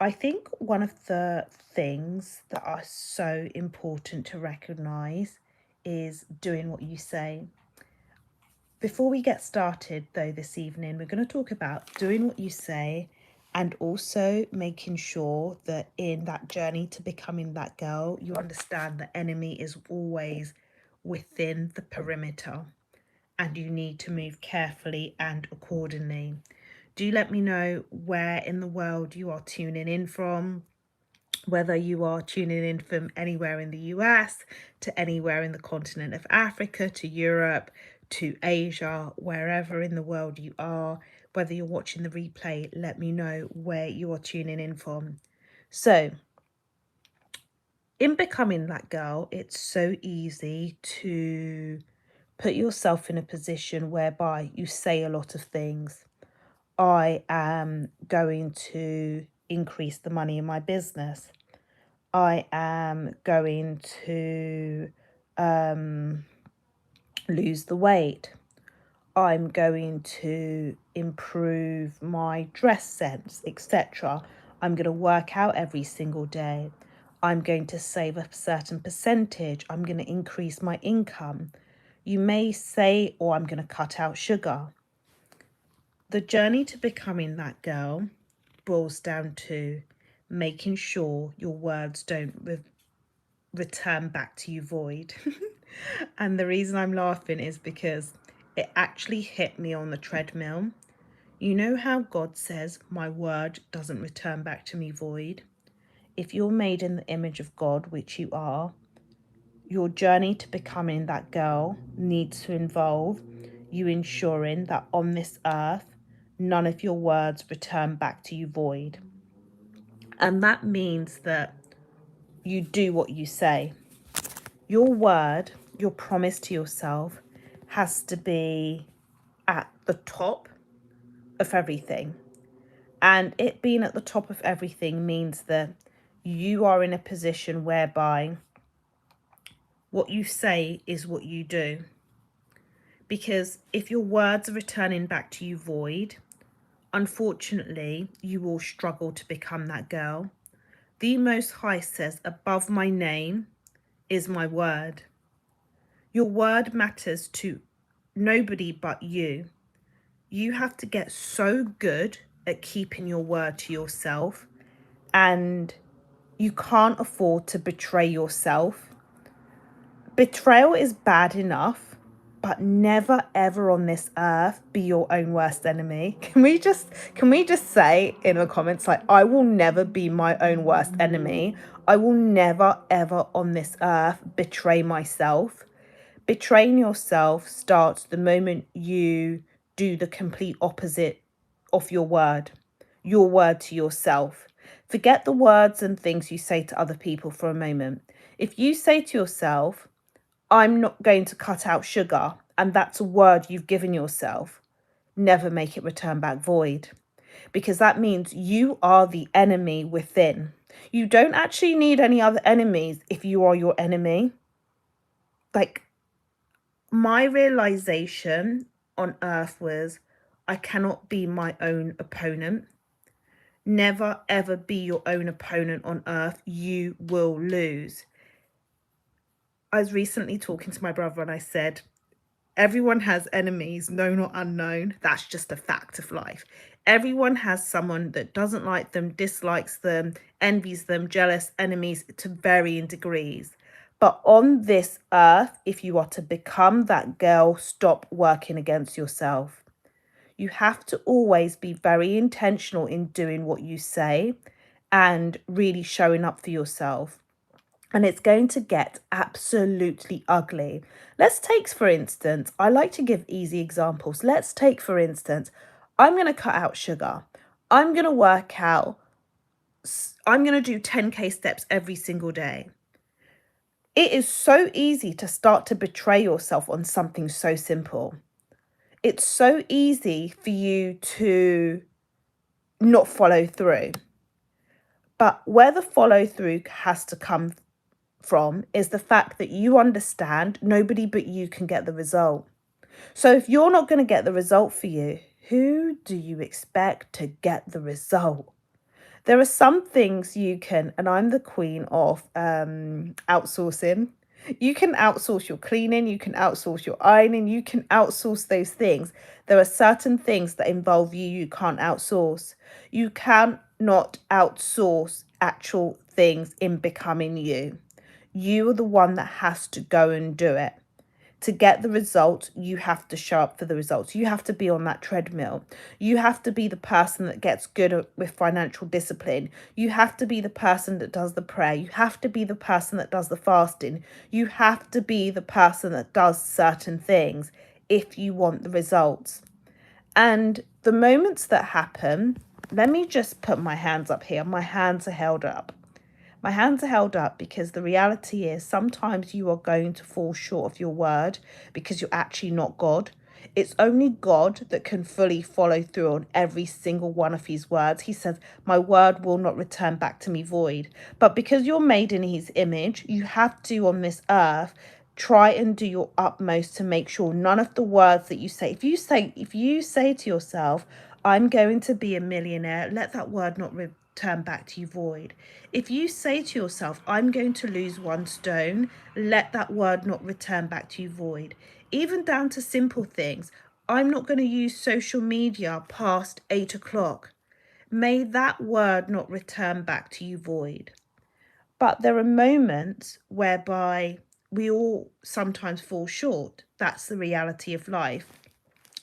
I think one of the things that are so important to recognize is doing what you say. Before we get started, though, this evening, we're going to talk about doing what you say and also making sure that in that journey to becoming that girl, you understand the enemy is always within the perimeter and you need to move carefully and accordingly. Do let me know where in the world you are tuning in from, whether you are tuning in from anywhere in the US to anywhere in the continent of Africa to Europe to Asia, wherever in the world you are, whether you're watching the replay, let me know where you are tuning in from. So, in becoming that girl, it's so easy to put yourself in a position whereby you say a lot of things. I am going to increase the money in my business. I am going to lose the weight. I'm going to improve my dress sense, etc. I'm going to work out every single day. I'm going to save a certain percentage. I'm going to increase my income. You may say, or I'm going to cut out sugar. The journey to becoming that girl boils down to making sure your words don't return back to you void. And the reason I'm laughing is because it actually hit me on the treadmill. You know how God says, my word doesn't return back to me void? If you're made in the image of God, which you are, your journey to becoming that girl needs to involve you ensuring that on this earth, none of your words return back to you void. And that means that you do what you say. Your word, your promise to yourself has to be at the top of everything. And it being at the top of everything means that you are in a position whereby what you say is what you do. Because if your words are returning back to you void, unfortunately, you will struggle to become that girl. The Most High says, above my name is my word. Your word matters to nobody but you. You have to get so good at keeping your word to yourself, and you can't afford to betray yourself. Betrayal is bad enough, but never ever on this earth be your own worst enemy. Can we just say in the comments, like, I will never be my own worst enemy. I will never ever on this earth betray myself. Betraying yourself starts the moment you do the complete opposite of your word to yourself. Forget the words and things you say to other people for a moment. If you say to yourself, I'm not going to cut out sugar, and that's a word you've given yourself, never make it return back void, because that means you are the enemy within. You don't actually need any other enemies if you are your enemy. Like, my realization on earth was, I cannot be my own opponent. Never ever be your own opponent on earth. You will lose. I was recently talking to my brother and I said, everyone has enemies, known or unknown. That's just a fact of life. Everyone has someone that doesn't like them, dislikes them, envies them, jealous, enemies to varying degrees. But on this earth, if you are to become that girl, stop working against yourself. You have to always be very intentional in doing what you say and really showing up for yourself. And it's going to get absolutely ugly. Let's take, for instance, I like to give easy examples. Let's take, for instance, I'm going to cut out sugar. I'm going to work out, I'm going to do 10K steps every single day. It is so easy to start to betray yourself on something so simple. It's so easy for you to not follow through. But where the follow through has to come from is the fact that you understand nobody but you can get the result. So if you're not going to get the result for you, who do you expect to get the result? There are some things you can, and I'm the queen of outsourcing. You can outsource your cleaning, you can outsource your ironing, you can outsource those things. There are certain things that involve you, you can't outsource. You cannot outsource actual things in becoming you. You are the one that has to go and do it. To get the results, you have to show up for the results. You have to be on that treadmill. You have to be the person that gets good with financial discipline. You have to be the person that does the prayer. You have to be the person that does the fasting. You have to be the person that does certain things if you want the results. And the moments that happen, let me just put my hands up here. My hands are held up. My hands are held up because the reality is sometimes you are going to fall short of your word because you're actually not God. It's only God that can fully follow through on every single one of his words. He says, my word will not return back to me void. But because you're made in his image, you have to on this earth try and do your utmost to make sure none of the words that you say, if you say to yourself, I'm going to be a millionaire, let that word not return back to you void. If you say to yourself, I'm going to lose 1 stone, let that word not return back to you void. Even down to simple things. I'm not going to use social media past 8 o'clock. May that word not return back to you void. But there are moments whereby we all sometimes fall short. That's the reality of life.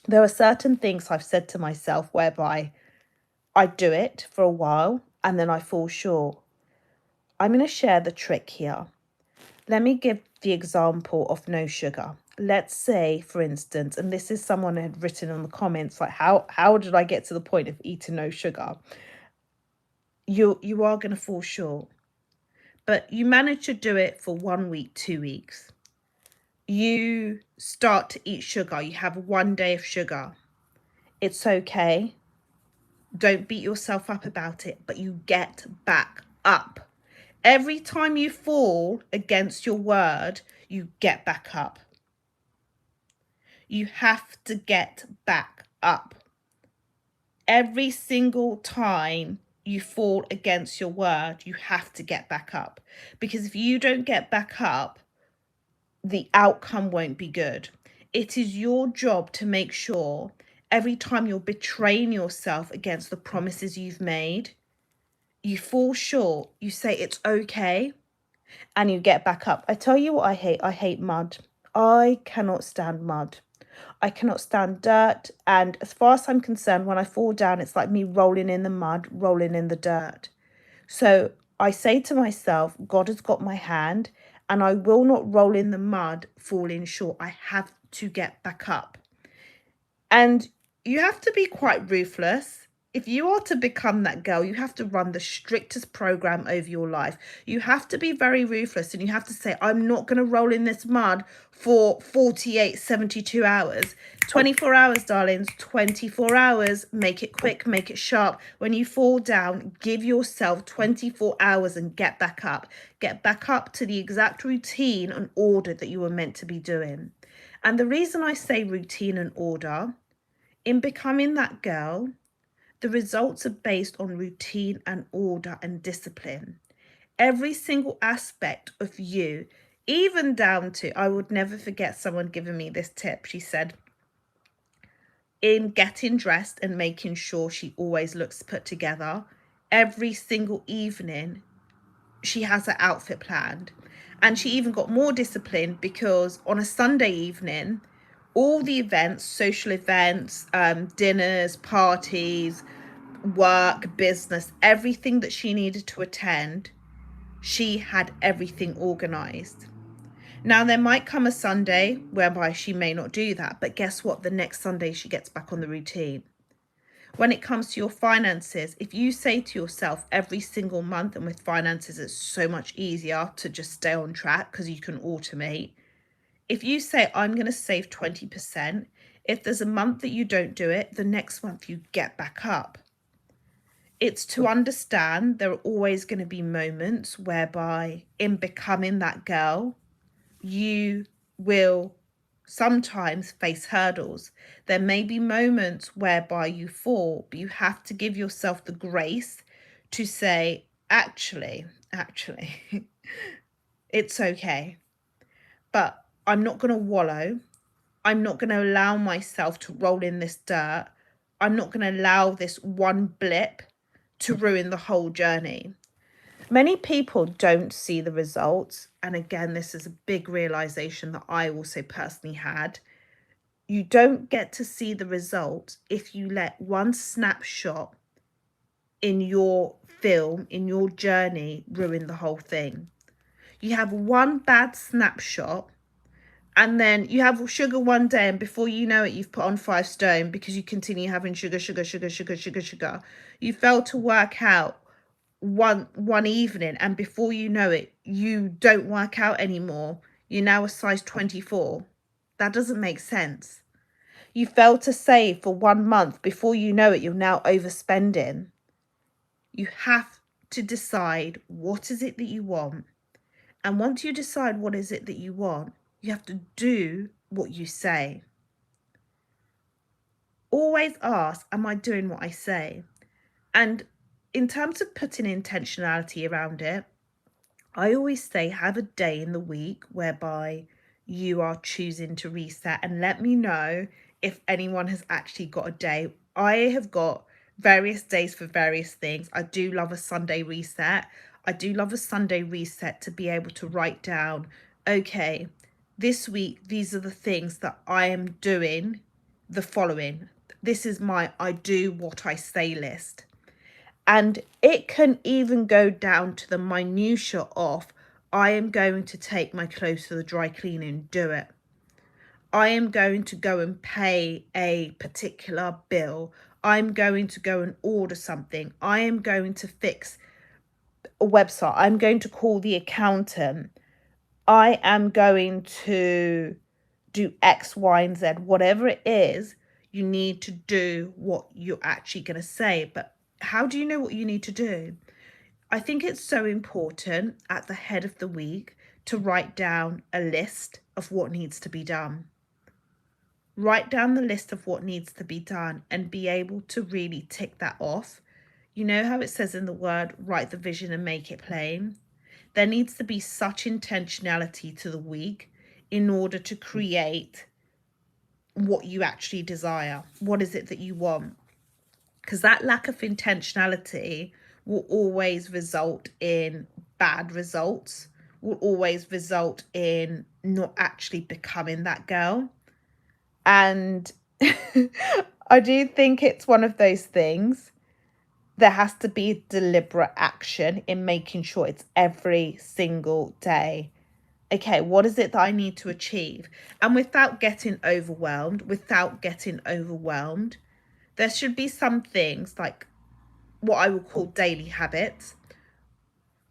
There are certain things I've said to myself whereby I do it for a while and then I fall short. I'm going to share the trick here. Let me give the example of no sugar. Let's say, for instance, and this is someone had written in the comments, like, how did I get to the point of eating no sugar? You are going to fall short. But you manage to do it for 1 week, 2 weeks. You start to eat sugar. You have 1 day of sugar. It's okay. Don't beat yourself up about it, but you get back up. Every time you fall against your word, you get back up. You have to get back up. Every single time you fall against your word, you have to get back up. Because if you don't get back up, the outcome won't be good. It is your job to make sure every time you're betraying yourself against the promises you've made, you fall short, you say it's okay, and you get back up. I tell you what I hate. I hate mud. I cannot stand mud. I cannot stand dirt. And as far as I'm concerned, when I fall down, it's like me rolling in the mud, rolling in the dirt. So I say to myself, God has got my hand and I will not roll in the mud, falling short. I have to get back up. And you have to be quite ruthless. If you are to become that girl, you have to run the strictest program over your life. You have to be very ruthless and you have to say, I'm not going to roll in this mud for 48, 72 hours. 24 hours, darlings, 24 hours. Make it quick, make it sharp. When you fall down, give yourself 24 hours and get back up. Get back up to the exact routine and order that you were meant to be doing. And the reason I say routine and order, in becoming that girl, the results are based on routine and order and discipline. Every single aspect of you, even down to, I would never forget someone giving me this tip. She said, in getting dressed and making sure she always looks put together, every single evening, she has her outfit planned. And she even got more disciplined because on a Sunday evening, all the events, social events, dinners, parties, work, business, everything that she needed to attend, she had everything organized. Now, there might come a Sunday whereby she may not do that, but guess what? The next Sunday she gets back on the routine. When it comes to your finances, if you say to yourself every single month, and with finances, it's so much easier to just stay on track because you can automate. If you say, I'm going to save 20%, if there's a month that you don't do it, the next month you get back up. It's to understand there are always going to be moments whereby in becoming that girl, you will sometimes face hurdles. There may be moments whereby you fall, but you have to give yourself the grace to say, actually, it's okay, but I'm not going to wallow. I'm not going to allow myself to roll in this dirt. I'm not going to allow this one blip to ruin the whole journey. Many people don't see the results. And again, this is a big realization that I also personally had. You don't get to see the results if you let one snapshot in your film, in your journey, ruin the whole thing. You have one bad snapshot, and then you have sugar one day, and before you know it, you've put on 5 stone because you continue having sugar. You fail to work out one evening, and before you know it, you don't work out anymore. You're now a size 24. That doesn't make sense. You fail to save for 1 month. Before you know it, you're now overspending. You have to decide what is it that you want. And once you decide what is it that you want, you have to do what you say. Always ask, am I doing what I say? And in terms of putting intentionality around it, I always say have a day in the week whereby you are choosing to reset, and let me know if anyone has actually got a day. I have got various days for various things. I do love a Sunday reset. I do love a Sunday reset to be able to write down, okay, this week, these are the things that I am doing the following. This is my I do what I say list. And it can even go down to the minutiae of, I am going to take my clothes to the dry cleaning, do it. I am going to go and pay a particular bill. I'm going to go and order something. I am going to fix a website. I'm going to call the accountant. I am going to do X, Y, and Z. Whatever it is, you need to do what you're actually going to say. But how do you know what you need to do? I think it's so important at the head of the week to write down a list of what needs to be done. Write down the list of what needs to be done and be able to really tick that off. You know how it says in the word, write the vision and make it plain? There needs to be such intentionality to the week in order to create what you actually desire. What is it that you want? Because that lack of intentionality will always result in bad results, will always result in not actually becoming that girl. And I do think it's one of those things. There has to be deliberate action in making sure it's every single day. Okay, what is it that I need to achieve? And without getting overwhelmed, there should be some things like what I would call daily habits.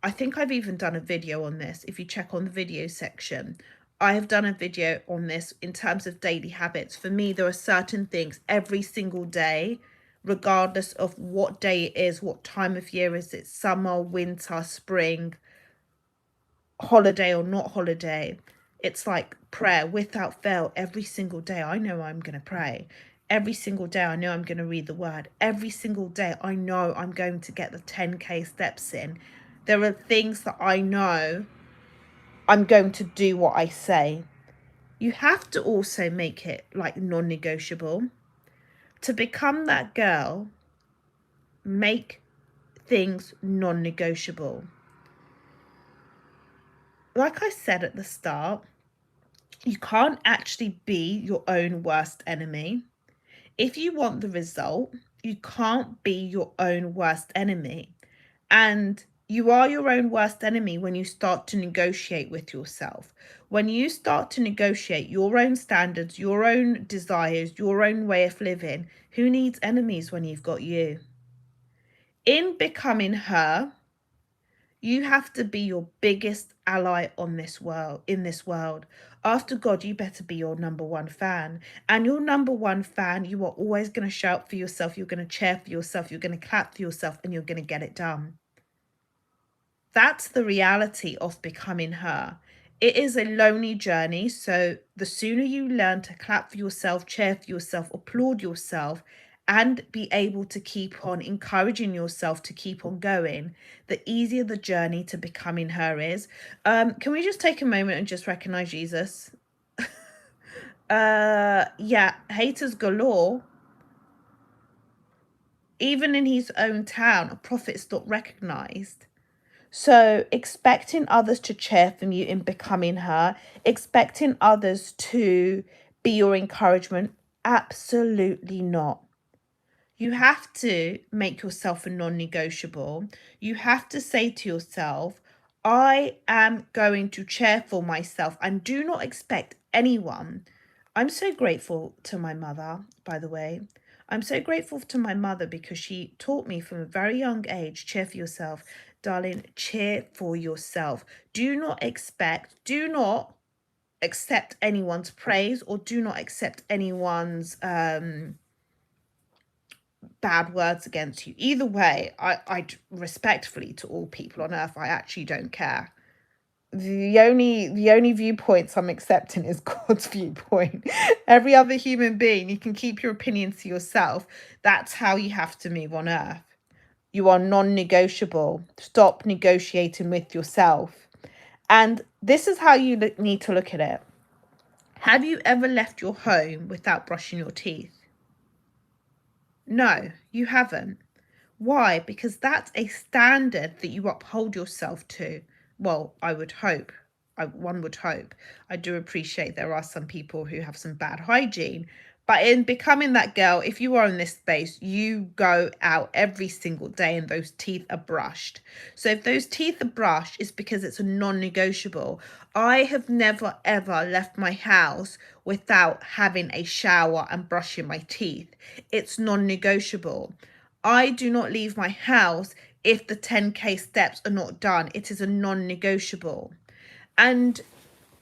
I think I've even done a video on this. If you check on the video section, I have done a video on this in terms of daily habits. For me, there are certain things every single day, regardless of what day it is, what time of year is it, summer, winter, spring, holiday or not holiday. It's like prayer without fail. Every single day I know I'm going to pray. Every single day I know I'm going to read the word. Every single day I know I'm going to get the 10k steps in. There are things that I know I'm going to do what I say. You have to also make it like non-negotiable. To become that girl, make things non-negotiable. Like I said at the start, you can't actually be your own worst enemy. If you want the result, you can't be your own worst enemy. And you are your own worst enemy when you start to negotiate with yourself. When you start to negotiate your own standards, your own desires, your own way of living, who needs enemies when you've got you? In becoming her, you have to be your biggest ally on this world, in this world. After God, you better be your number one fan. And your number one fan, you are always going to shout for yourself. You're going to cheer for yourself. You're going to clap for yourself, and you're going to get it done. That's the reality of becoming her. It is a lonely journey. So the sooner you learn to clap for yourself, cheer for yourself, applaud yourself, and be able to keep on encouraging yourself to keep on going, the easier the journey to becoming her is. Can we just take a moment and just recognize Jesus? Yeah, haters galore. Even in his own town, a prophet's not recognized. So expecting others to cheer for you in becoming her, expecting others to be your encouragement, absolutely not. You have to make yourself a non-negotiable. You have to say to yourself, I am going to cheer for myself and do not expect anyone. I'm so grateful to my mother, by the way. I'm so grateful to my mother because she taught me from a very young age, cheer for yourself. Darling, cheer for yourself. Do not accept anyone's praise, or do not accept anyone's bad words against you. Either way, I respectfully to all people on earth, I actually don't care. The only viewpoints I'm accepting is God's viewpoint. Every other human being, you can keep your opinions to yourself. That's how you have to move on earth. You are non-negotiable. Stop negotiating with yourself. And this is how you need to look at it. Have you ever left your home without brushing your teeth? No, you haven't. Why? Because that's a standard that you uphold yourself to. Well, I would hope. One would hope. I do appreciate there are some people who have some bad hygiene. But in becoming that girl, if you are in this space, you go out every single day and those teeth are brushed. So if those teeth are brushed, it's because it's a non-negotiable. I have never, ever left my house without having a shower and brushing my teeth. It's non-negotiable. I do not leave my house if the 10K steps are not done. It is a non-negotiable. And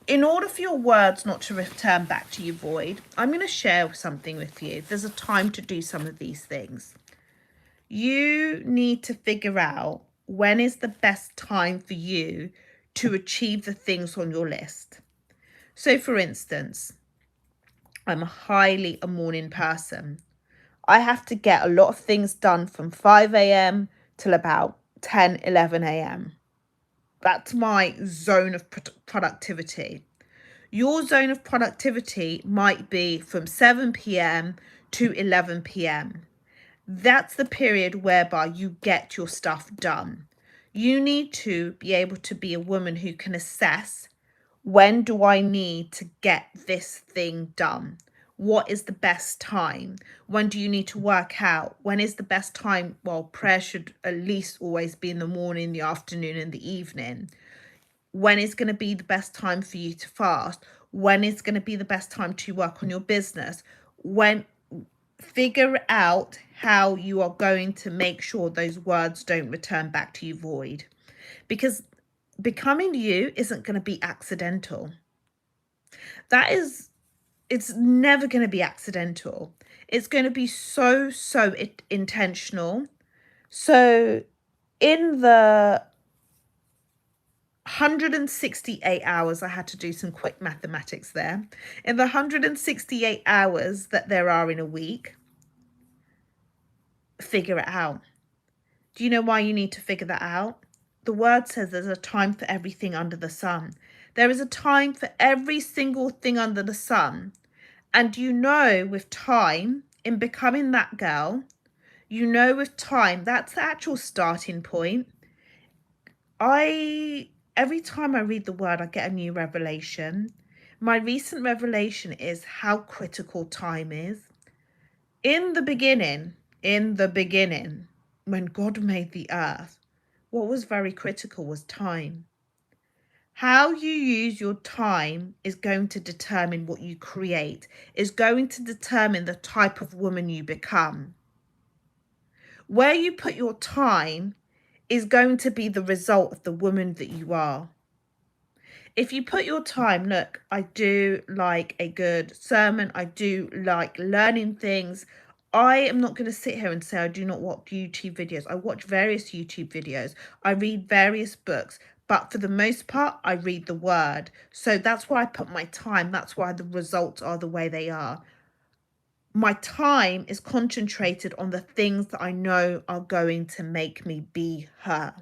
in order for your words not to return back to you void, I'm going to share something with you. There's a time to do some of these things. You need to figure out when is the best time for you to achieve the things on your list. So for instance, I'm highly a morning person. I have to get a lot of things done from 5 a.m. till about 10, 11 a.m. That's my zone of productivity. Your zone of productivity might be from 7 p.m. to 11 p.m. That's the period whereby you get your stuff done. You need to be able to be a woman who can assess, when do I need to get this thing done? What is the best time? When do you need to work out? When is the best time? Well, prayer should at least always be in the morning, the afternoon, and the evening. When is going to be the best time for you to fast? When is going to be the best time to work on your business? Figure out how you are going to make sure those words don't return back to you void. Because becoming you isn't going to be accidental. It's never going to be accidental. It's going to be so intentional. So in the 168 hours, I had to do some quick mathematics there. In the 168 hours that there are in a week, figure it out. Do you know why you need to figure that out? The word says there's a time for everything under the sun. There is a time for every single thing under the sun. And you know, with time, in becoming that girl, you know, with time, that's the actual starting point. Every time I read the word, I get a new revelation. My recent revelation is how critical time is. In the beginning, when God made the earth, what was very critical was time. How you use your time is going to determine what you create, is going to determine the type of woman you become. Where you put your time is going to be the result of the woman that you are. If you put your time, look, I do like a good sermon. I do like learning things. I am not going to sit here and say I do not watch YouTube videos. I watch various YouTube videos. I read various books. But for the most part, I read the word. So that's why I put my time. That's why the results are the way they are. my time is concentrated on the things that I know are going to make me be her.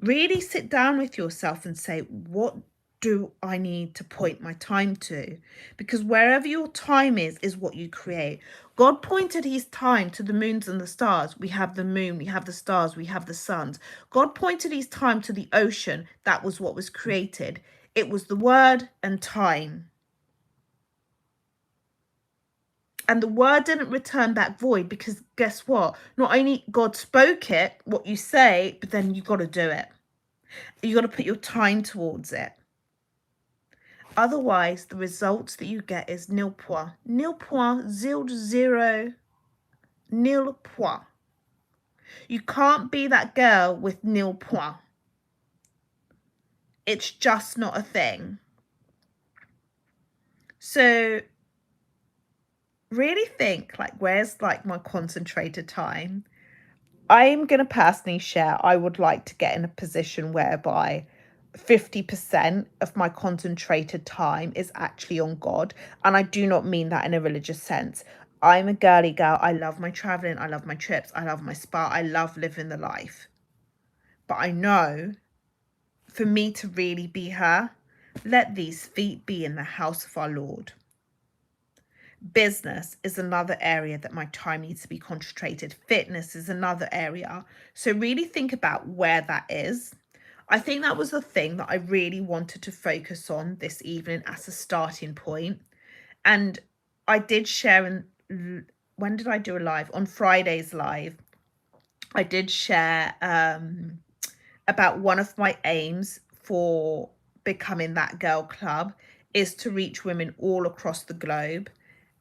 Really sit down with yourself and say, what do I need to point my time to? Because wherever your time is what you create. God pointed his time to the moons and the stars. We have the moon, we have the stars, we have the suns. God pointed his time to the ocean. That was what was created. It was the word and time. And the word didn't return back void, because guess what? Not only God spoke it, what you say, but then you got to do it. You got to put your time towards it. Otherwise, the results that you get is nil point. Nil point, zero, nil point. You can't be that girl with nil point. It's just not a thing. So really think, like, where's like my concentrated time? I'm going to personally share, I would like to get in a position whereby 50% of my concentrated time is actually on God. And I do not mean that in a religious sense. I'm a girly girl. I love my traveling. I love my trips. I love my spa. I love living the life. But I know for me to really be her, let these feet be in the house of our Lord. Business is another area that my time needs to be concentrated. Fitness is another area. So really think about where that is. I think that was the thing that I really wanted to focus on this evening as a starting point. And I did share when did I do a live? On Friday's live, I did share about one of my aims for becoming that girl club is to reach women all across the globe.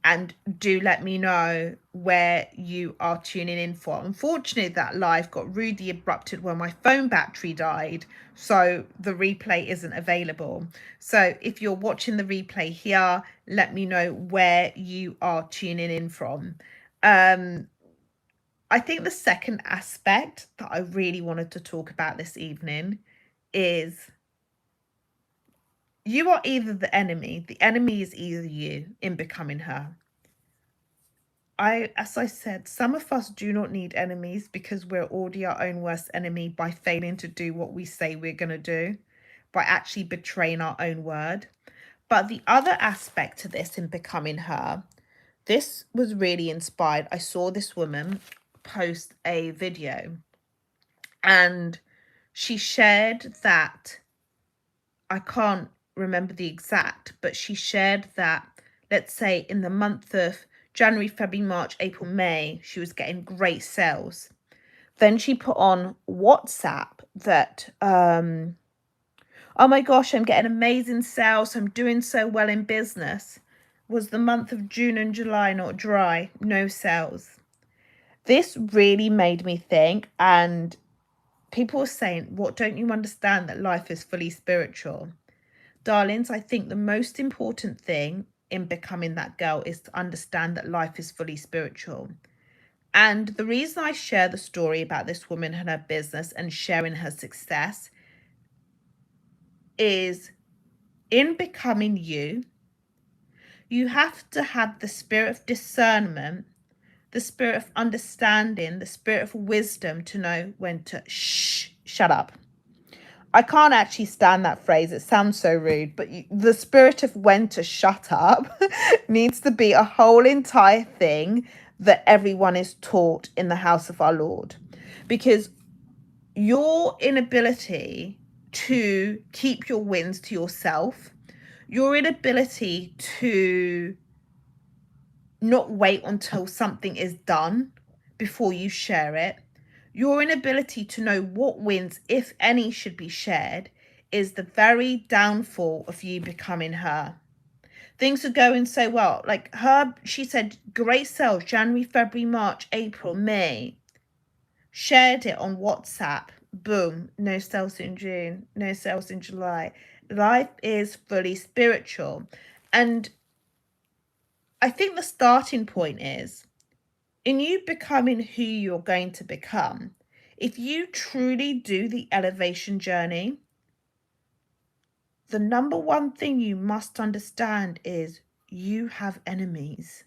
And do let me know where you are tuning in for. Unfortunately, that live got rudely abrupted when my phone battery died, so the replay isn't available. So if you're watching the replay here, let me know where you are tuning in from. I think the second aspect that I really wanted to talk about this evening is you are either the enemy is either you in becoming her. As I said, some of us do not need enemies because we're already our own worst enemy by failing to do what we say we're going to do, by actually betraying our own word. But the other aspect to this in becoming her, this was really inspired. I saw this woman post a video and she shared that, I can't remember the exact, but she shared that, let's say in the month of January, February, March, April, May, she was getting great sales. Then she put on WhatsApp that, oh my gosh, I'm getting amazing sales. I'm doing so well in business. Was the month of June and July not dry? No sales. This really made me think, and people were saying, what don't you understand, that life is fully spiritual? Darlings, I think the most important thing in becoming that girl is to understand that life is fully spiritual. And the reason I share the story about this woman and her business and sharing her success is, in becoming you, you have to have the spirit of discernment, the spirit of understanding, the spirit of wisdom to know when to shut up. I can't actually stand that phrase. It sounds so rude, but the spirit of when to shut up needs to be a whole entire thing that everyone is taught in the house of our Lord. Because your inability to keep your wins to yourself, your inability to not wait until something is done before you share it, your inability to know what wins, if any, should be shared is the very downfall of you becoming her. Things are going so well. Like her, she said, great sales, January, February, March, April, May. Shared it on WhatsApp. Boom. No sales in June. No sales in July. Life is fully spiritual. And I think the starting point is, in you becoming who you're going to become, if you truly do the elevation journey, the number one thing you must understand is you have enemies.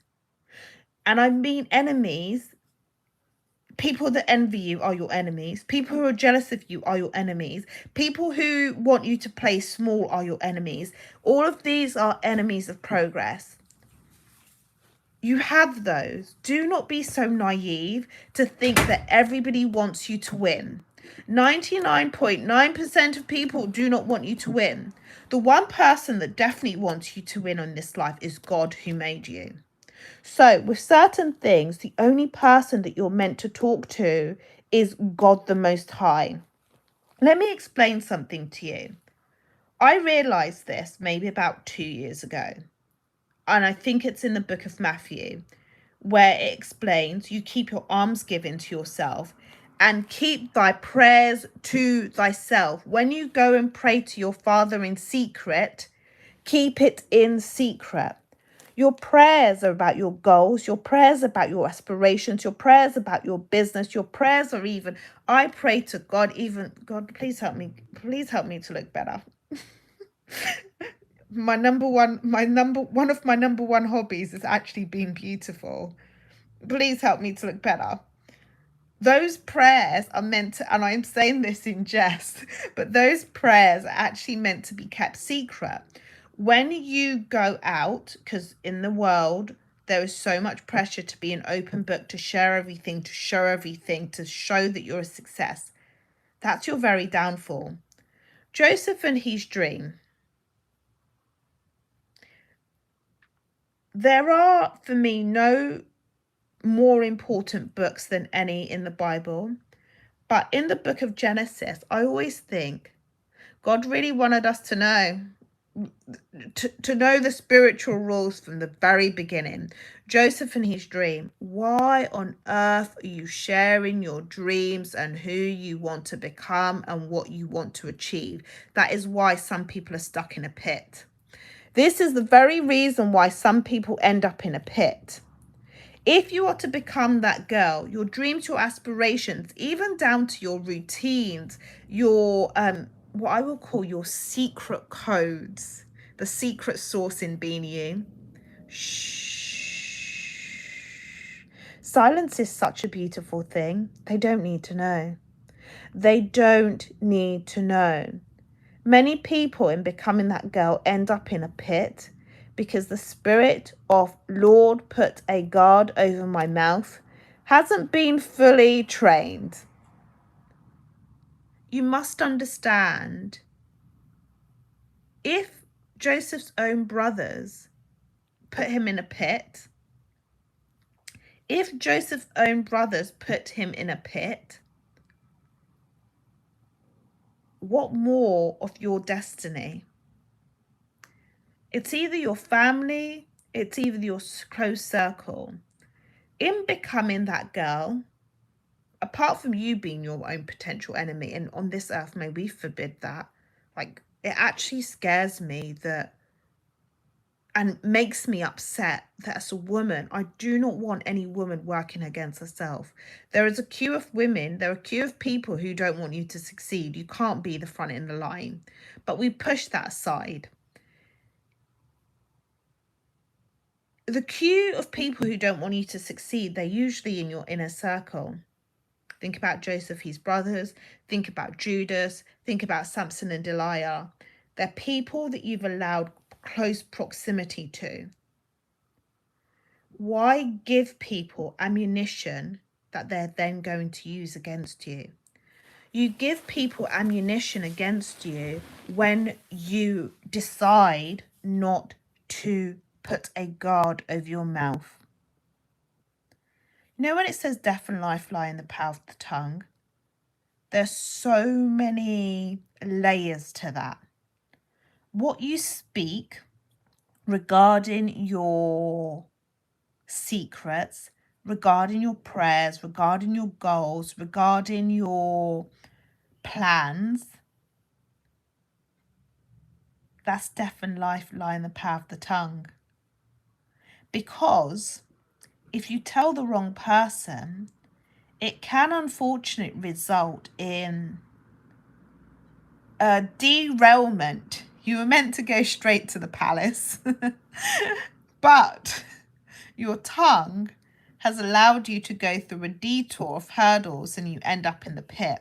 And I mean enemies. People that envy you are your enemies. People who are jealous of you are your enemies. People who want you to play small are your enemies. All of these are enemies of progress. You have those. Do not be so naive to think that everybody wants you to win. 99.9% of people do not want you to win. The one person that definitely wants you to win on this life is God, who made you. So with certain things, the only person that you're meant to talk to is God the Most High. Let me explain something to you. I realized this maybe about 2 years ago. And I think it's in the book of Matthew, where it explains you keep your alms given to yourself and keep thy prayers to thyself. When you go and pray to your Father in secret, keep it in secret. Your prayers are about your goals. Your prayers are about your aspirations. Your prayers are about your business. Your prayers are even, I pray to God, even, God, please help me. Please help me to look better. One of my number one hobbies is actually being beautiful. Please help me to look better. Those prayers are meant to, and I'm saying this in jest, but those prayers are actually meant to be kept secret. When you go out, because in the world, there is so much pressure to be an open book, to share everything, to show everything, to show that you're a success. That's your very downfall. Joseph and his dream. There are, for me, no more important books than any in the Bible. But in the book of Genesis, I always think God really wanted us to know, to know the spiritual rules from the very beginning. Joseph and his dream. Why on earth are you sharing your dreams and who you want to become and what you want to achieve? That is why some people are stuck in a pit. This is the very reason why some people end up in a pit. If you are to become that girl, your dreams, your aspirations, even down to your routines, your what I will call your secret codes, the secret sauce in being you. Shh. Silence is such a beautiful thing. They don't need to know. They don't need to know. Many people in becoming that girl end up in a pit because the spirit of Lord put a guard over my mouth hasn't been fully trained. You must understand, if Joseph's own brothers put him in a pit, what more of your destiny? It's either your family, it's either your close circle. In becoming that girl, apart from you being your own potential enemy, and on this earth, may we forbid that, like, it actually scares me that, and makes me upset that as a woman, I do not want any woman working against herself. There is a queue of women, there are a queue of people who don't want you to succeed. You can't be the front in the line, but we push that aside. The queue of people who don't want you to succeed, they're usually in your inner circle. Think about Joseph, his brothers. Think about Judas. Think about Samson and Delilah. They're people that you've allowed close proximity to. Why give people ammunition that they're then going to use against you? You give people ammunition against you when you decide not to put a guard over your mouth. You know, when it says death and life lie in the power of the tongue, there's so many layers to that. What you speak regarding your secrets, regarding your prayers, regarding your goals, regarding your plans, that's death and life lie in the power of the tongue. Because if you tell the wrong person, it can unfortunately result in a derailment. You were meant to go straight to the palace, but your tongue has allowed you to go through a detour of hurdles and you end up in the pit.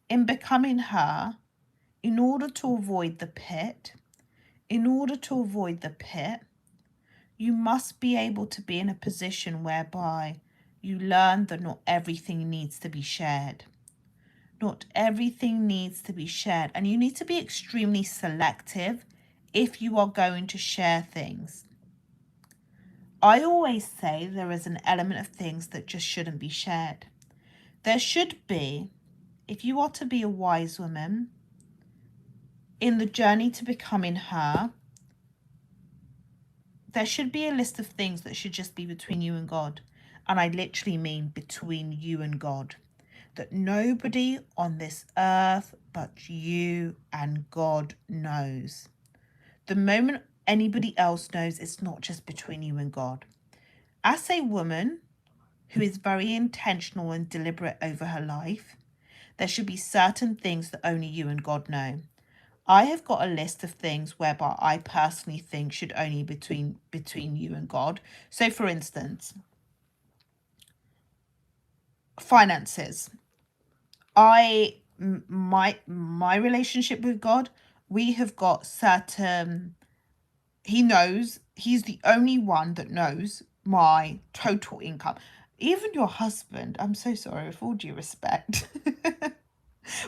In becoming her, in order to avoid the pit, you must be able to be in a position whereby you learn that not everything needs to be shared. Not everything needs to be shared, and you need to be extremely selective if you are going to share things. I always say there is an element of things that just shouldn't be shared. There should be, if you are to be a wise woman, in the journey to becoming her, there should be a list of things that should just be between you and God. And I literally mean between you and God. That nobody on this earth but you and God knows. The moment anybody else knows, it's not just between you and God. As a woman who is very intentional and deliberate over her life, there should be certain things that only you and God know. I have got a list of things whereby I personally think should only be between you and God. So for instance, finances. My relationship with God, we have got certain, he knows, he's the only one that knows my total income. Even your husband, I'm so sorry, with all due respect,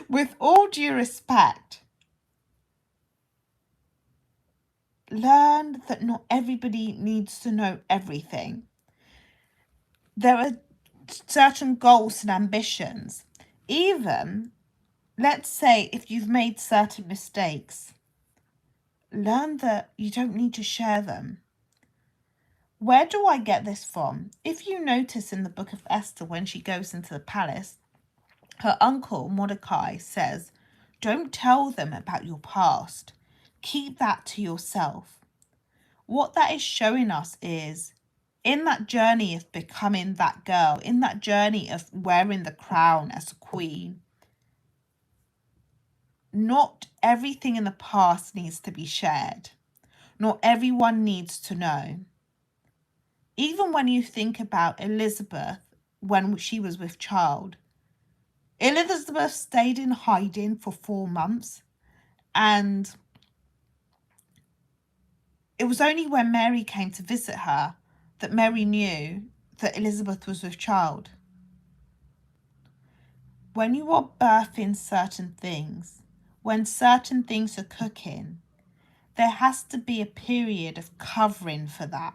with all due respect, learn that not everybody needs to know everything. There are certain goals and ambitions. Even, let's say, if you've made certain mistakes, learn that you don't need to share them. Where do I get this from? If you notice in the book of Esther, when she goes into the palace, her uncle Mordecai says, don't tell them about your past. Keep that to yourself. What that is showing us is, in that journey of becoming that girl, in that journey of wearing the crown as a queen, not everything in the past needs to be shared. Not everyone needs to know. Even when you think about Elizabeth, when she was with child, Elizabeth stayed in hiding for 4 months, and it was only when Mary came to visit her that Mary knew that Elizabeth was with child. When you are birthing certain things, when certain things are cooking, there has to be a period of covering for that.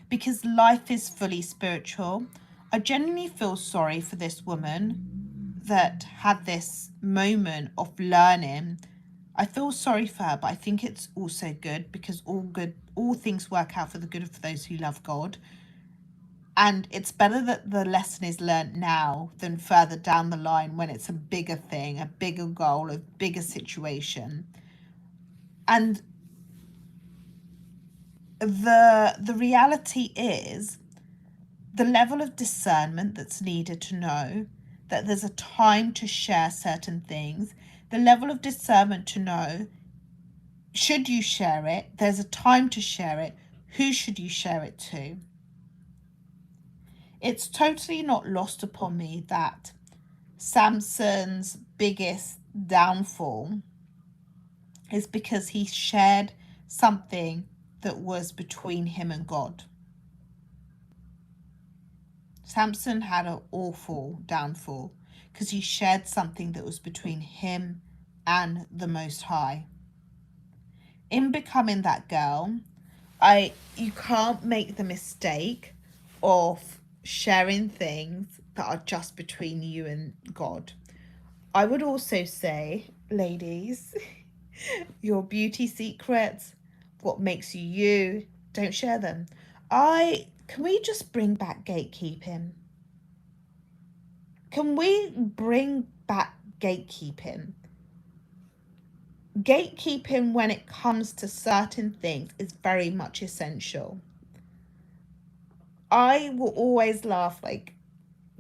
Because life is fully spiritual. I genuinely feel sorry for this woman that had this moment of learning. I feel sorry for her, but I think it's also good, because all things work out for the good of those who love God. And it's better that the lesson is learnt now than further down the line, when it's a bigger thing, a bigger goal, a bigger situation. And the reality is, the level of discernment that's needed to know that there's a time to share certain things, the level of discernment to know, should you share it? There's a time to share it. Who should you share it to? It's totally not lost upon me that Samson's biggest downfall is because he shared something that was between him and God. Samson had an awful downfall because he shared something that was between him and the Most High. In becoming that girl, you can't make the mistake of sharing things that are just between you and God. I would also say, ladies, your beauty secrets, what makes you you, don't share them. Can we just bring back gatekeeping? Can we bring back gatekeeping? Gatekeeping when it comes to certain things is very much essential. I will always laugh, like,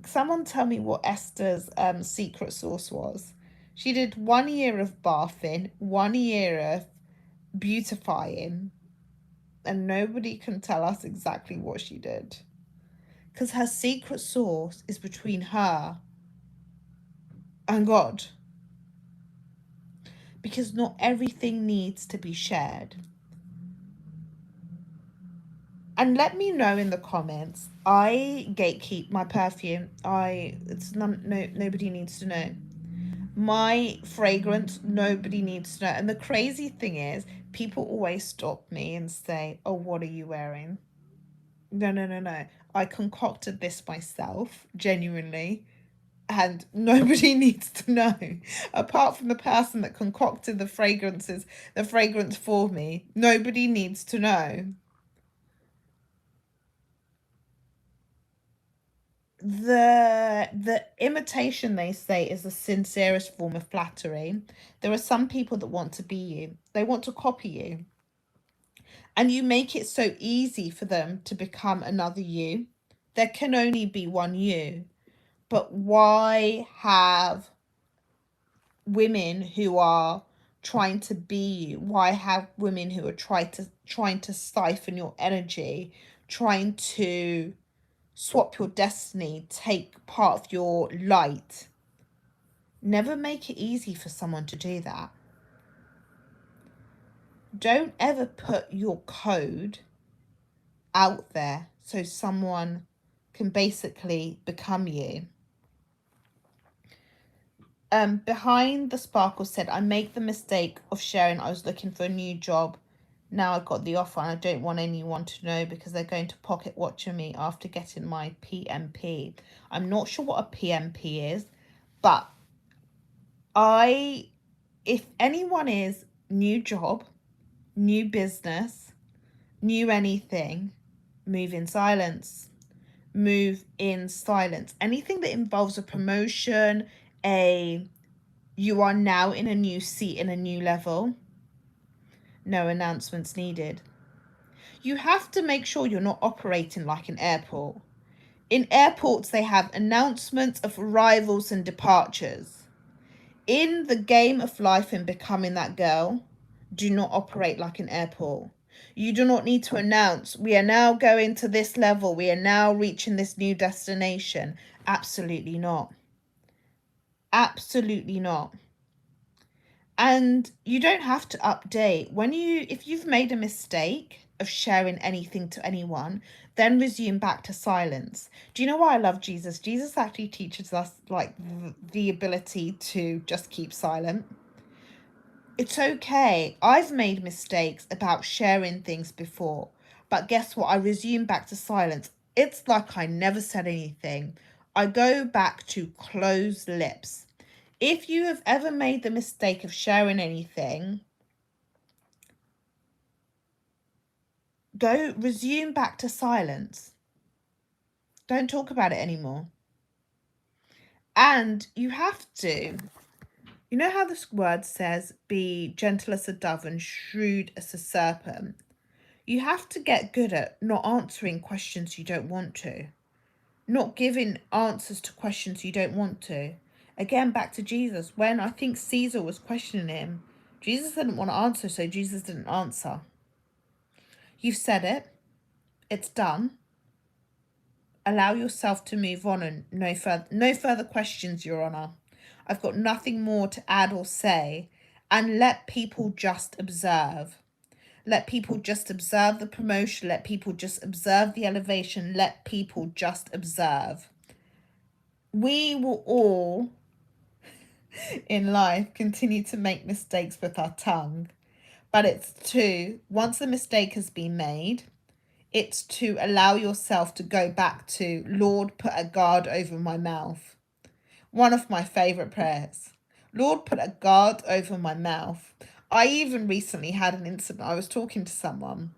someone tell me what Esther's secret sauce was. She did 1 year of bathing, 1 year of beautifying, and nobody can tell us exactly what she did. Because her secret source is between her and God. Because not everything needs to be shared. And let me know in the comments. I gatekeep my perfume. Nobody needs to know. My fragrance, nobody needs to know. And the crazy thing is, people always stop me and say, "Oh, what are you wearing?" No. I concocted this myself, genuinely. And nobody needs to know. Apart from the person that concocted the fragrance for me, nobody needs to know. The imitation, they say, is the sincerest form of flattery. There are some people that want to be you. They want to copy you. And you make it so easy for them to become another you. There can only be one you. But why have women who are trying to be you? Why have women who are trying to siphon your energy, trying to swap your destiny, take part of your light? Never make it easy for someone to do that. Don't ever put your code out there so someone can basically become you. Behind the Sparkle said, I make the mistake of sharing I was looking for a new job. Now I got the offer and I don't want anyone to know because they're going to pocket watch me after getting my PMP. I'm not sure what a PMP is, but if anyone is new job, new business, new anything, move in silence. Move in silence. Anything that involves a promotion, you are now in a new seat, in a new level, no announcements needed. You have to make sure you're not operating like an airport. In airports, they have announcements of arrivals and departures. In the game of life and becoming that girl, do not operate like an airport. You do not need to announce, we are now going to this level, we are now reaching this new destination. Absolutely not. Absolutely not. And you don't have to update. If you've made a mistake of sharing anything to anyone, then resume back to silence. Do you know why I love Jesus? Jesus actually teaches us like the ability to just keep silent. It's okay. I've made mistakes about sharing things before, but guess what? I resume back to silence. It's like I never said anything. I go back to closed lips. If you have ever made the mistake of sharing anything, resume back to silence. Don't talk about it anymore. And you have to, you know how this word says, be gentle as a dove and shrewd as a serpent? You have to get good at not answering questions you don't want to, not giving answers to questions you don't want to. Again, back to Jesus. When I think Caesar was questioning him, Jesus didn't want to answer, so Jesus didn't answer. You've said it. It's done. Allow yourself to move on and no further questions, Your Honour. I've got nothing more to add or say. And let people just observe. Let people just observe the promotion. Let people just observe the elevation. Let people just observe. We will all in life continue to make mistakes with our tongue. But once the mistake has been made, it's to allow yourself to go back to, Lord, put a guard over my mouth. One of my favourite prayers. Lord, put a guard over my mouth. I even recently had an incident. I was talking to someone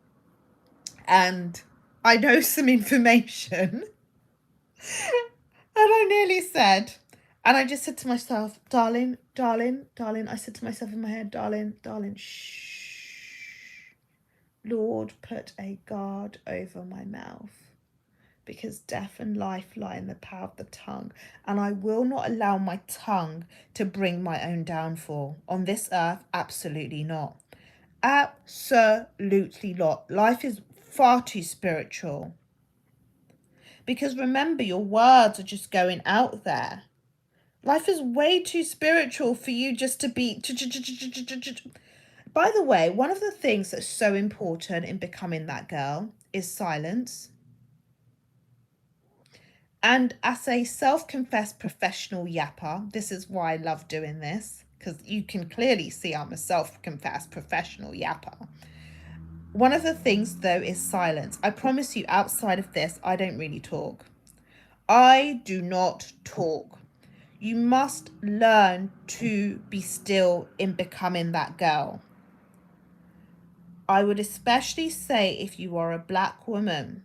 and I know some information. And I nearly said, and I just said to myself, darling, I said to myself in my head, darling, shh. Lord, put a guard over my mouth. Because death and life lie in the power of the tongue. And I will not allow my tongue to bring my own downfall. On this earth, absolutely not. Absolutely not. Life is far too spiritual. Because remember, your words are just going out there. Life is way too spiritual for you just to be. By the way, one of the things that's so important in becoming that girl is silence. And as a self-confessed professional yapper, this is why I love doing this, because you can clearly see I'm a self-confessed professional yapper. One of the things, though, is silence. I promise you, outside of this, I don't really talk. I do not talk. You must learn to be still in becoming that girl. I would especially say if you are a black woman,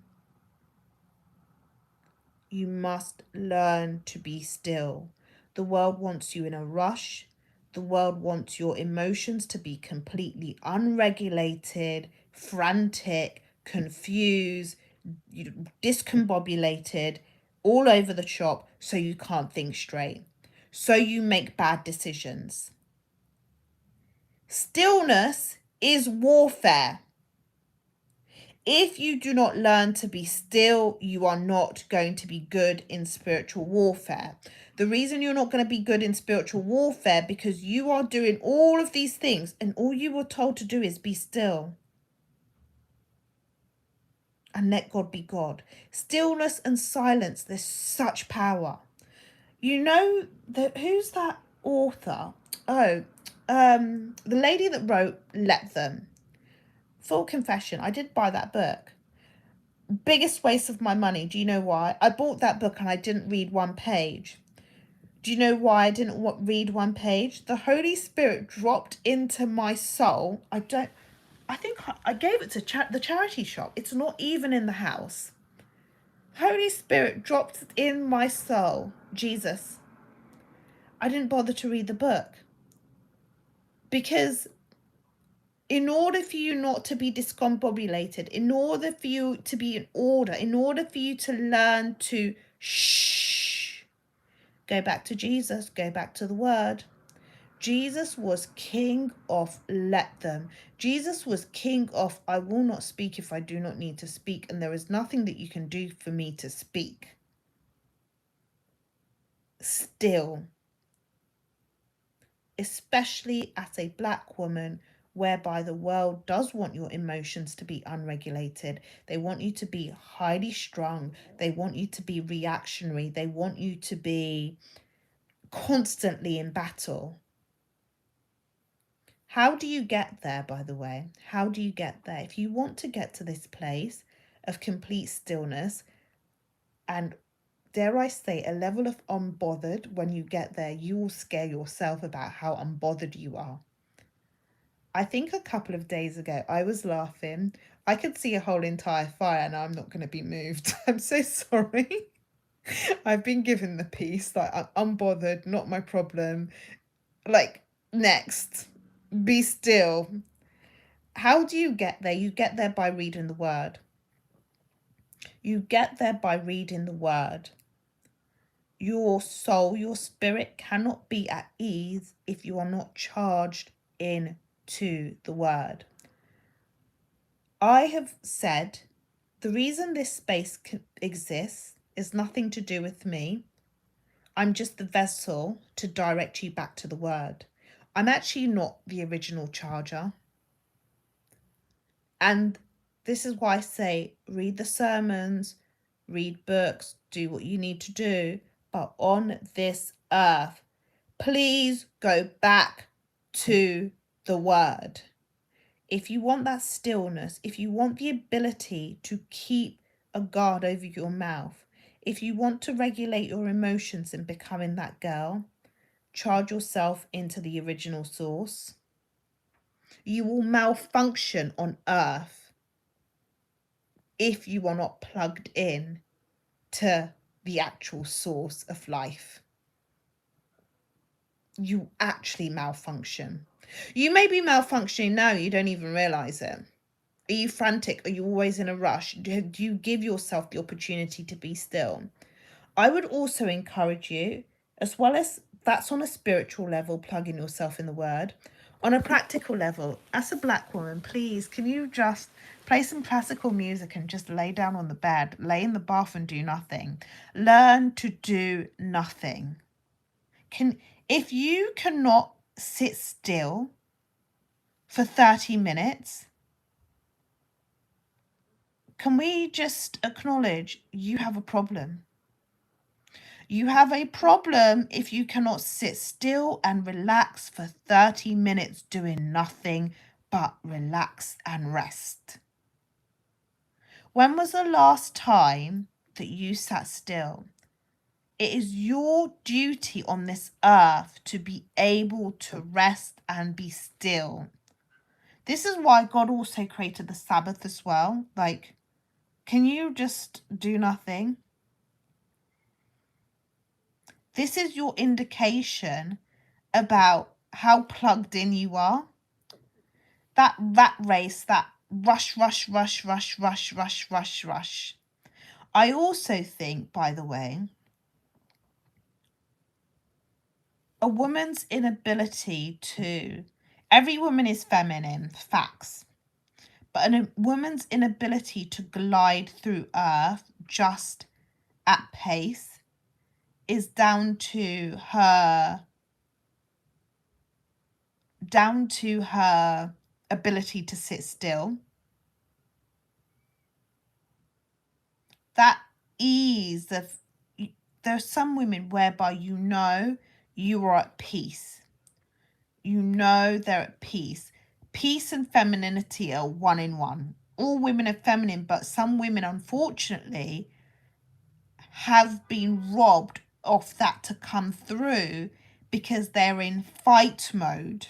you must learn to be still. The world wants you in a rush. The world wants your emotions to be completely unregulated, frantic, confused, discombobulated, all over the shop, so you can't think straight. So you make bad decisions. Stillness is warfare. If you do not learn to be still, you are not going to be good in spiritual warfare. The reason you're not going to be good in spiritual warfare because you are doing all of these things and all you were told to do is be still and let God be God. Stillness and silence, there's such power. You know that who's that author? Oh, the lady that wrote Let Them. Full confession, I did buy that book. Biggest waste of my money. Do you know why? I bought that book and I didn't read one page. Do you know why I didn't read one page? The Holy Spirit dropped into my soul. I think I gave it to the charity shop. It's not even in the house. Holy Spirit dropped in my soul. Jesus. I didn't bother to read the book. Because in order for you not to be discombobulated, in order for you to be in order, in order for you to learn to shh, go back to Jesus, go back to the word. Jesus was king of let them. Jesus was king of I will not speak if I do not need to speak, and there is nothing that you can do for me to speak. Still, especially as a black woman, whereby the world does want your emotions to be unregulated. They want you to be highly strung. They want you to be reactionary. They want you to be constantly in battle. How do you get there, by the way? How do you get there? If you want to get to this place of complete stillness and, dare I say, a level of unbothered, when you get there, you will scare yourself about how unbothered you are. I think a couple of days ago, I was laughing. I could see a whole entire fire and I'm not going to be moved. I'm so sorry. I've been given the peace, like I'm unbothered, not my problem. Like, next, be still. How do you get there? You get there by reading the word. You get there by reading the word. Your soul, your spirit cannot be at ease if you are not charged into the word. I have said the reason this space exists is nothing to do with me. I'm just the vessel to direct you back to the word. I'm actually not the original charger. And this is why I say read the sermons, read books, do what you need to do. But on this earth, please go back to the word. If you want that stillness, if you want the ability to keep a guard over your mouth, if you want to regulate your emotions in becoming that girl, charge yourself into the original source. You will malfunction on earth if you are not plugged in to the actual source of life. You actually malfunction. You may be malfunctioning now, you don't even realize it. Are you frantic? Are you always in a rush? Do you give yourself the opportunity to be still? I would also encourage you, as well as that's on a spiritual level, plugging yourself in the word. On a practical level, as a black woman, please, can you just play some classical music and just lay down on the bed, lay in the bath and do nothing? Learn to do nothing. If you cannot sit still for 30 minutes, can we just acknowledge you have a problem? You have a problem if you cannot sit still and relax for 30 minutes doing nothing but relax and rest. When was the last time that you sat still? It is your duty on this earth to be able to rest and be still. This is why God also created the Sabbath as well. Like, can you just do nothing? This is your indication about how plugged in you are. That rat race, that rush. I also think, by the way, a woman's inability to, every woman is feminine, facts, but a woman's inability to glide through earth just at pace is down to her ability to sit still. That ease of, there are some women whereby you are at peace. You know they're at peace. Peace and femininity are one in one. All women are feminine, but some women, unfortunately, have been robbed of that to come through because they're in fight mode.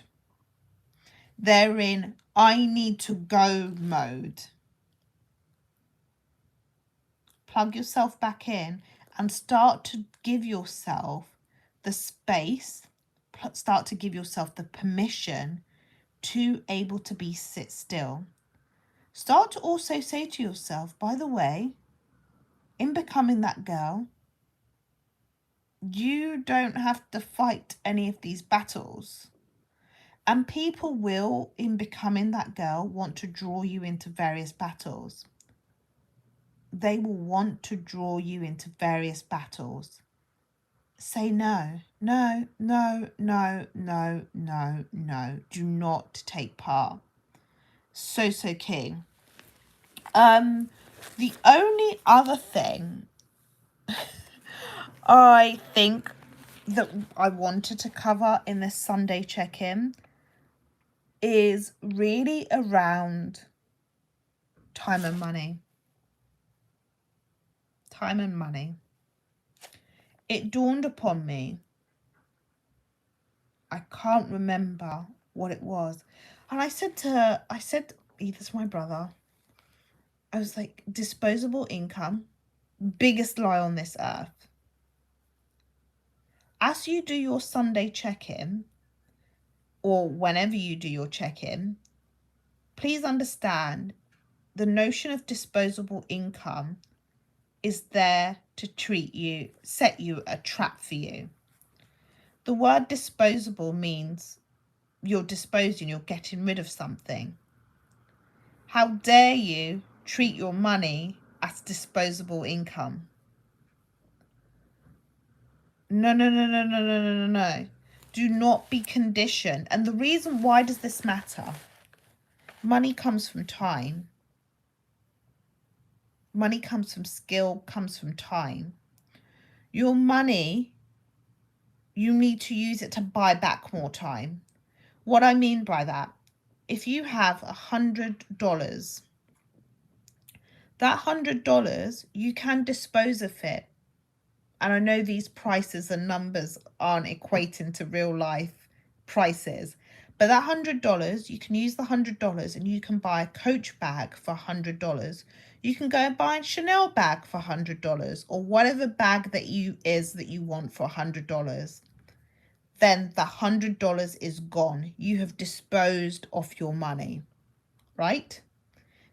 They're in I need to go mode. Plug yourself back in and start to give yourself the space, start to give yourself the permission to able to be sit still. Start to also say to yourself, by the way, in becoming that girl, you don't have to fight any of these battles. And people will, in becoming that girl, want to draw you into various battles. They will want to draw you into various battles. Say no. Do not take part. So key. The only other thing I think that I wanted to cover in this Sunday check-in is really around time and money. Time and money. It dawned upon me. I can't remember what it was. And I said either to my brother, I was like, disposable income, biggest lie on this earth. As you do your Sunday check-in, or whenever you do your check-in, please understand the notion of disposable income is there to set you a trap for you. The word disposable means you're disposing, you're getting rid of something. How dare you treat your money as disposable income? No. Do not be conditioned. And the reason why does this matter? Money comes from time. Money comes from skill, comes from time. Your money, you need to use it to buy back more time. What I mean by that, if you have $100, that $100, you can dispose of it. And I know these prices and numbers aren't equating to real life prices, but that $100, you can use the $100 and you can buy a Coach bag for $100. You can go and buy a Chanel bag for $100 or whatever bag that you want for $100. Then the $100 is gone. You have disposed of your money, right?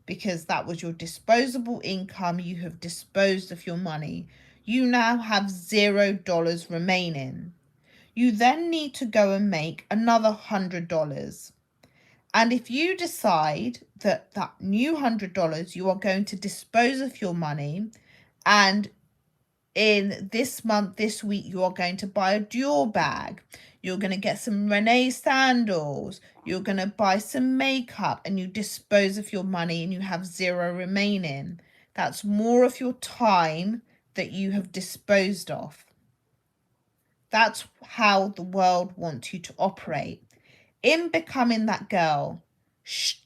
Because that was your disposable income. You have disposed of your money. You now have $0 remaining. You then need to go and make another $100. And if you decide that that new $100, you are going to dispose of your money, and in this month, this week, you are going to buy a Dior bag, you're going to get some Renee sandals, you're going to buy some makeup, and you dispose of your money and you have zero remaining. That's more of your time that you have disposed of. That's how the world wants you to operate. In becoming that girl,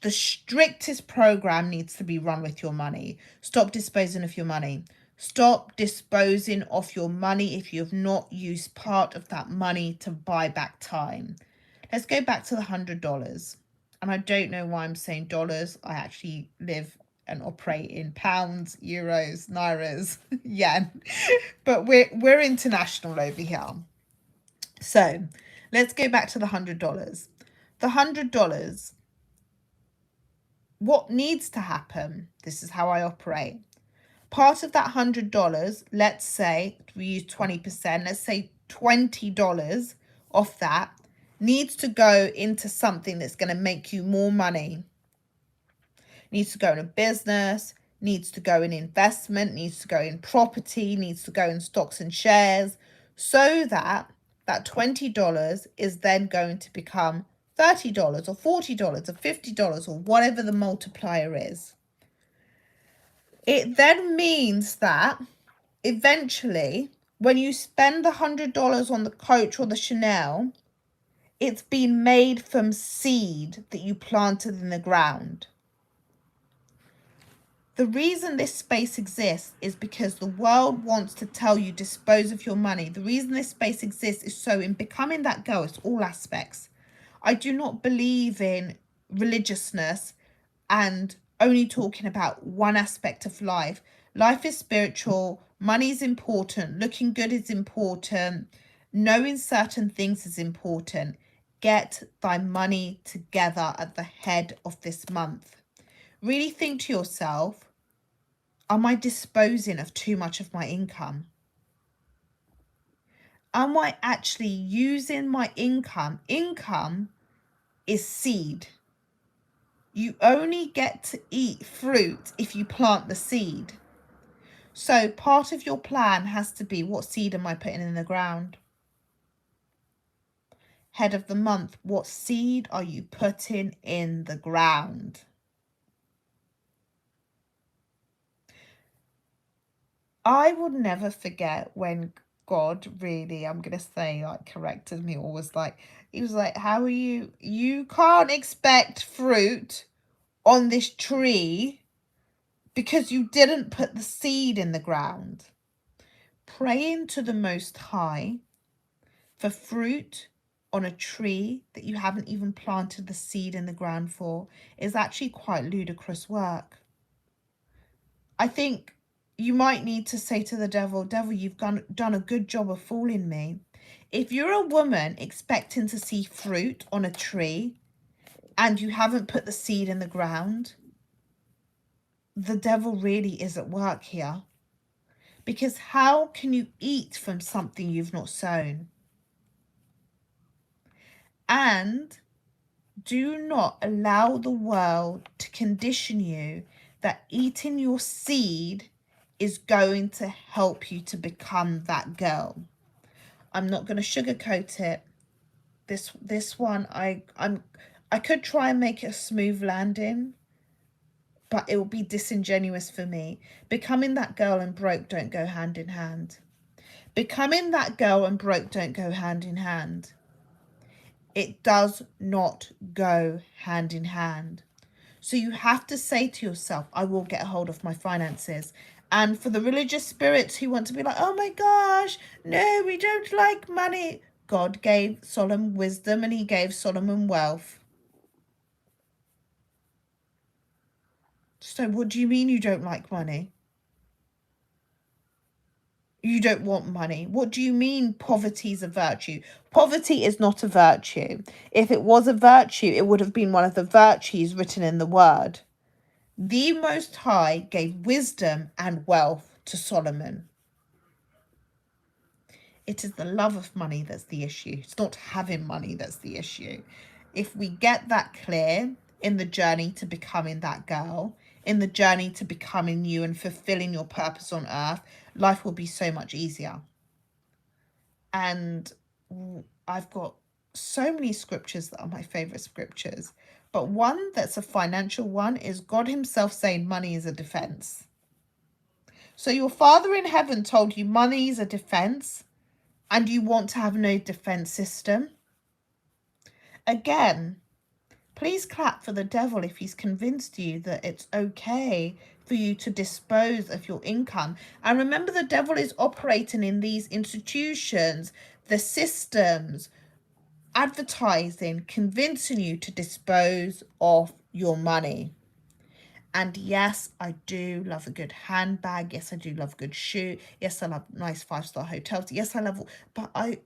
the strictest program needs to be run with your money. Stop disposing of your money. Stop disposing of your money if you have not used part of that money to buy back time. Let's go back to the $100. And I don't know why I'm saying dollars. I actually live and operate in pounds, euros, nairas, yen. But we're international over here. So let's go back to the $100. The $100, what needs to happen? This is how I operate. Part of that $100, let's say we use 20%, let's say $20 off that needs to go into something that's going to make you more money. Needs to go in a business, needs to go in investment, needs to go in property, needs to go in stocks and shares, so that that $20 is then going to become $30 or $40 or $50 or whatever the multiplier is. It then means that eventually, when you spend the $100 on the Coach or the Chanel, it's been made from seed that you planted in the ground. The reason this space exists is because the world wants to tell you dispose of your money. The reason this space exists is so in becoming that girl, it's all aspects. I do not believe in religiousness and only talking about one aspect of life. Life is spiritual, money is important, looking good is important, knowing certain things is important. Get thy money together at the head of this month. Really think to yourself, am I disposing of too much of my income? Am I actually using my income? Income is seed. You only get to eat fruit if you plant the seed. So part of your plan has to be, what seed am I putting in the ground? Head of the month, what seed are you putting in the ground? I will never forget when God really, I'm going to say, like, corrected me, or was like, he was like, how are you can't expect fruit on this tree because you didn't put the seed in the ground. Praying to the Most High for fruit on a tree that you haven't even planted the seed in the ground for is actually quite ludicrous work. I think you might need to say to the devil, you've done a good job of fooling me. If you're a woman expecting to see fruit on a tree and you haven't put the seed in the ground, the devil really is at work here. Because how can you eat from something you've not sown? And do not allow the world to condition you that eating your seed is going to help you to become that girl. I'm not going to sugarcoat it. This one, I could try and make it a smooth landing, but it will be disingenuous for me. Becoming that girl and broke don't go hand in hand. Becoming that girl and broke don't go hand in hand. It does not go hand in hand. So you have to say to yourself, I will get a hold of my finances. And for the religious spirits who want to be like, oh my gosh, no, we don't like money. God gave Solomon wisdom and he gave Solomon wealth. So what do you mean you don't like money? You don't want money. What do you mean poverty is a virtue? Poverty is not a virtue. If it was a virtue, it would have been one of the virtues written in the word. The Most High gave wisdom and wealth to Solomon. It is the love of money that's the issue. It's not having money that's the issue. If we get that clear in the journey to becoming that girl, in the journey to becoming you and fulfilling your purpose on earth, life will be so much easier. And I've got so many scriptures that are my favorite scriptures. But one that's a financial one is God himself saying money is a defense. So your Father in heaven told you money is a defense and you want to have no defense system. Again, please clap for the devil if he's convinced you that it's okay for you to dispose of your income. And remember, the devil is operating in these institutions, the systems, advertising, convincing you to dispose of your money. And yes, I do love a good handbag. Yes, I do love a good shoe. Yes, I love nice 5-star hotels. Yes, I love, but I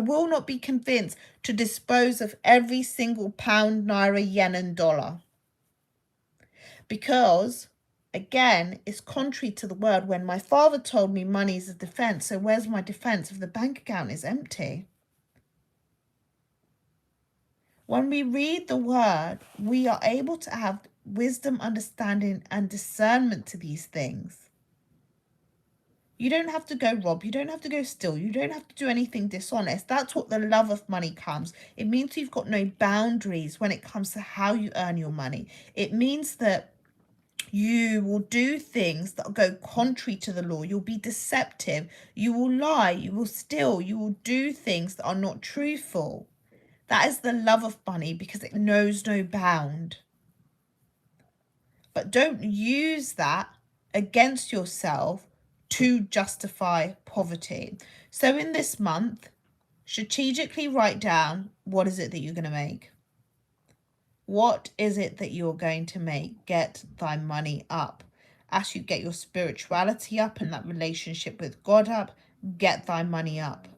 will not be convinced to dispose of every single pound, naira, yen, and dollar. Because, again, it's contrary to the word. When my father told me money is a defense, so where's my defense if the bank account is empty? When we read the word, we are able to have wisdom, understanding, and discernment to these things. You don't have to go rob. You don't have to go steal. You don't have to do anything dishonest. That's what the love of money comes. It means you've got no boundaries when it comes to how you earn your money. It means that you will do things that go contrary to the law. You'll be deceptive. You will lie. You will steal. You will do things that are not truthful. That is the love of money because it knows no bound. But don't use that against yourself to justify poverty. So in this month, strategically write down, what is it that you're going to make? What is it that you're going to make? Get thy money up. As you get your spirituality up and that relationship with God up, get thy money up.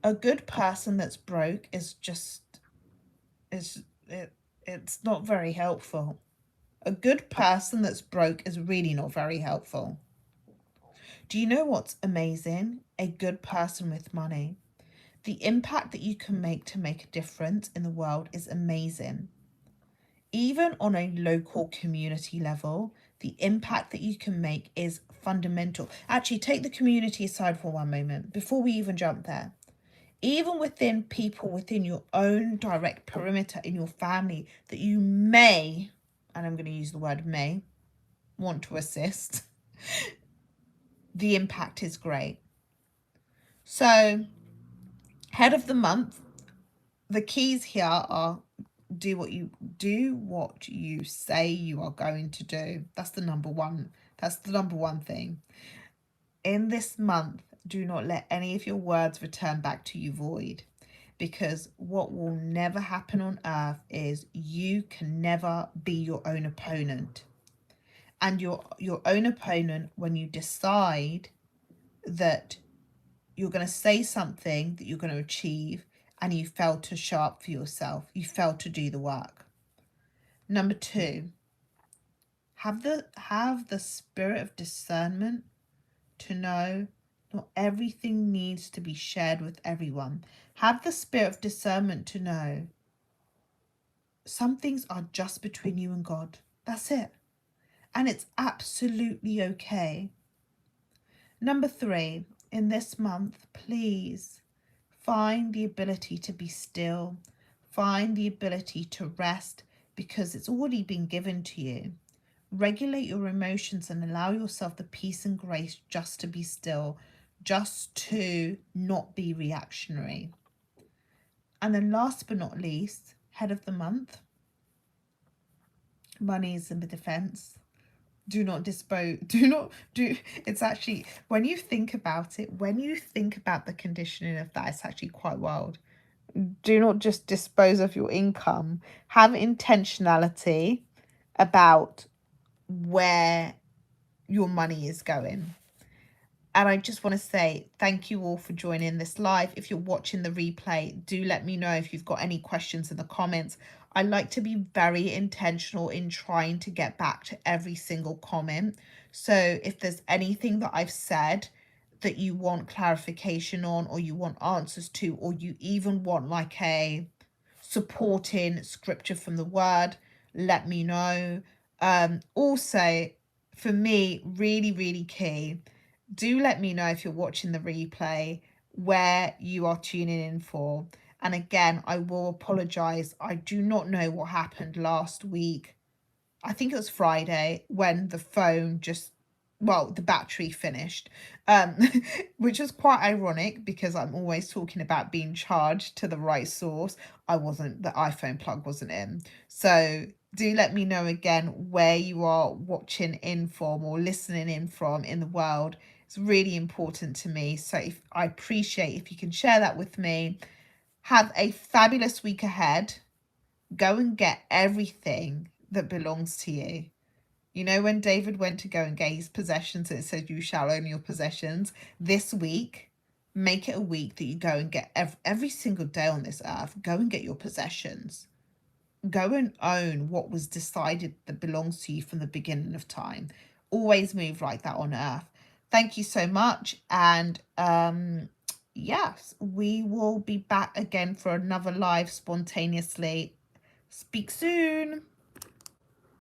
A good person that's broke is just, it's not very helpful. A good person that's broke is really not very helpful. Do you know what's amazing? A good person with money. The impact that you can make to make a difference in the world is amazing. Even on a local community level, the impact that you can make is fundamental. Actually, take the community aside for one moment before we even jump there. Even within people within your own direct perimeter in your family that you may, and I'm going to use the word may, want to assist, the impact is great. So, head of the month, the keys here are do what you say you are going to do. That's the number one. That's the number one thing. In this month, do not let any of your words return back to you void. Because what will never happen on earth is you can never be your own opponent. And your own opponent, when you decide that you're going to say something that you're going to achieve and you fail to show up for yourself, you fail to do the work. Number 2, have the spirit of discernment to know not everything needs to be shared with everyone. Have the spirit of discernment to know some things are just between you and God. That's it. And it's absolutely okay. Number 3, in this month, please find the ability to be still. Find the ability to rest because it's already been given to you. Regulate your emotions and allow yourself the peace and grace just to be still, just to not be reactionary. And then last but not least, head of the month, money is in the defense. It's actually, when you think about it, when you think about the conditioning of that, it's actually quite wild. Do not just dispose of your income. Have intentionality about where your money is going. And I just want to say thank you all for joining this live. If you're watching the replay, do let me know if you've got any questions in the comments. I like to be very intentional in trying to get back to every single comment. So if there's anything that I've said that you want clarification on, or you want answers to, or you even want like a supporting scripture from the word, let me know. Also, for me, really, really key, do let me know if you're watching the replay where you are tuning in for. And again, I will apologize. I do not know what happened last week. I think it was Friday when the phone just, well, the battery finished, which was quite ironic because I'm always talking about being charged to the right source. The iPhone plug wasn't in. So do let me know again where you are watching in from or listening in from in the world. It's really important to me. So I appreciate if you can share that with me. Have a fabulous week ahead. Go and get everything that belongs to you. You know, when David went to go and get his possessions, it said, you shall own your possessions. This week, make it a week that you go and get every single day on this earth, go and get your possessions. Go and own what was decided that belongs to you from the beginning of time. Always move like that on earth. Thank you so much. And yes, we will be back again for another live spontaneously. Speak soon.